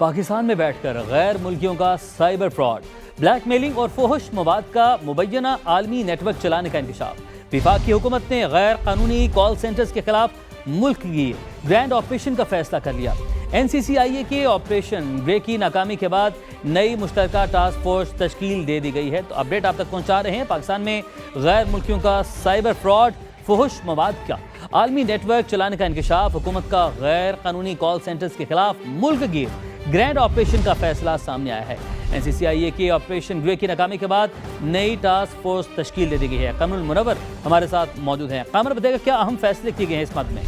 पाकिस्तान में बैठकर गैर मुल्कियों का साइबर फ्रॉड, ब्लैकमेलिंग और फोहश मवाद का मुबैना आलमी नेटवर्क चलाने का इंकशाफ। विफाक की हुकूमत ने गैर कानूनी कॉल सेंटर्स के खिलाफ मुल्क की ग्रैंड ऑपरेशन का फैसला कर लिया। NCCIA के ऑपरेशन ग्रे की नाकामी के बाद नई मुश्तरका टास्क फोर्स तश्कील दे दी गई है। तो अपडेट आप तक पहुंचा रहे हैं। पाकिस्तान में गैर मुल्कियों का साइबर फ्रॉड, फोहश मवाद का आलमी नेटवर्क चलाने का इंकशाफ, हुकूमत का गैर कानूनी कॉल सेंटर्स के खिलाफ मुल्क गिर ग्रैंड ऑपरेशन का फैसला सामने आया है। NCCIA के ऑपरेशन ग्रे की नाकामी के बाद नई टास्क फोर्स तश्कील दे दी गई है। कमरुल मुनव्वर हमारे साथ मौजूद हैं। कामर, बताइएगा क्या अहम फैसले किए गए हैं इस मद में?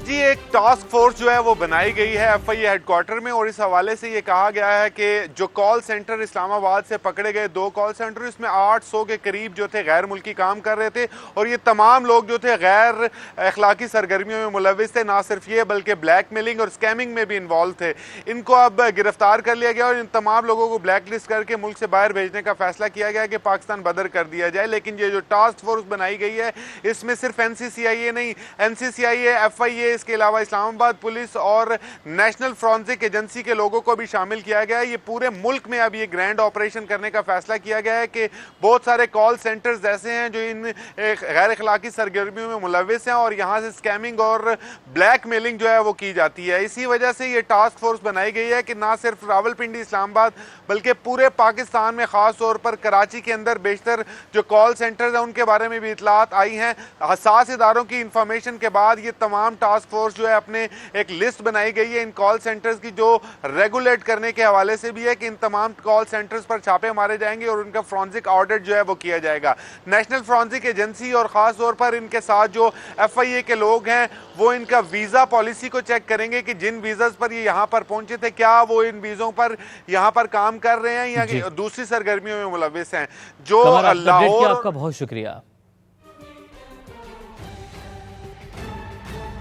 जी, एक टास्क फोर्स जो है वो बनाई गई है FIA हेडक्वार्टर में, और इस हवाले से ये कहा गया है कि जो कॉल सेंटर इस्लामाबाद से पकड़े गए 2 कॉल सेंटर, इसमें 800 के करीब जो थे गैर मुल्की काम कर रहे थे, और ये तमाम लोग जो थे गैर अखलाकी सरगर्मियों में मुलविस थे। ना सिर्फ ये बल्कि ब्लैकमेलिंग और स्कैमिंग में भी इन्वॉल्व थे। इनको अब गिरफ्तार कर लिया गया और इन तमाम लोगों को ब्लैक लिस्ट करके मुल्क से बाहर भेजने का फैसला किया गया कि पाकिस्तान बदर कर दिया जाए। लेकिन ये जो टास्क फोर्स बनाई गई है इसमें सिर्फ NCCIA नहीं, NCCIA, FIA, इसके अलावा इस्लामाबाद पुलिस और नेशनल फॉरेंसिक एजेंसी के लोगों को भी शामिल किया गया है। ये पूरे मुल्क में अब ये ग्रैंड ऑपरेशन करने का फैसला किया गया है कि बहुत सारे कॉल सेंटर्स ऐसे हैं जो इन गैर अखलाकी सरगर्मियों में मुलविस हैं और यहाँ से स्कैमिंग और ब्लैकमेलिंग जो है वो की जाती है। इसी वजह से ये टास्क फोर्स बनाई गई है कि ना सिर्फ रावलपिंडी, इस्लामाबाद, बल्कि पूरे पाकिस्तान में खास तौर पर कराची के अंदर बेशतर जो कॉल सेंटर्स हैं उनके बारे में भी इतलात आई हैं। हसास इदारों की इंफॉर्मेशन के बाद ये तमाम टास्क फोर्स जो है अपने एक लिस्ट बनाई गई है इन कॉल सेंटर्स की, जो रेगुलेट करने के हवाले से भी है कि इन तमाम कॉल सेंटर्स पर छापे मारे जाएंगे और उनका फॉरेंसिक ऑडिट जो है वो किया जाएगा। नेशनल फॉरेंसिक एजेंसी और खास तौर पर इनके साथ जो FIA के लोग हैं वो इनका वीजा पॉलिसी को चेक करेंगे कि जिन वीजा पर ये यहाँ पर पहुंचे थे क्या वो इन वीजों पर यहाँ पर काम कर रहे हैं या दूसरी सरगर्मियों में मुलविस हैं। जो लाहौर। आपका बहुत शुक्रिया।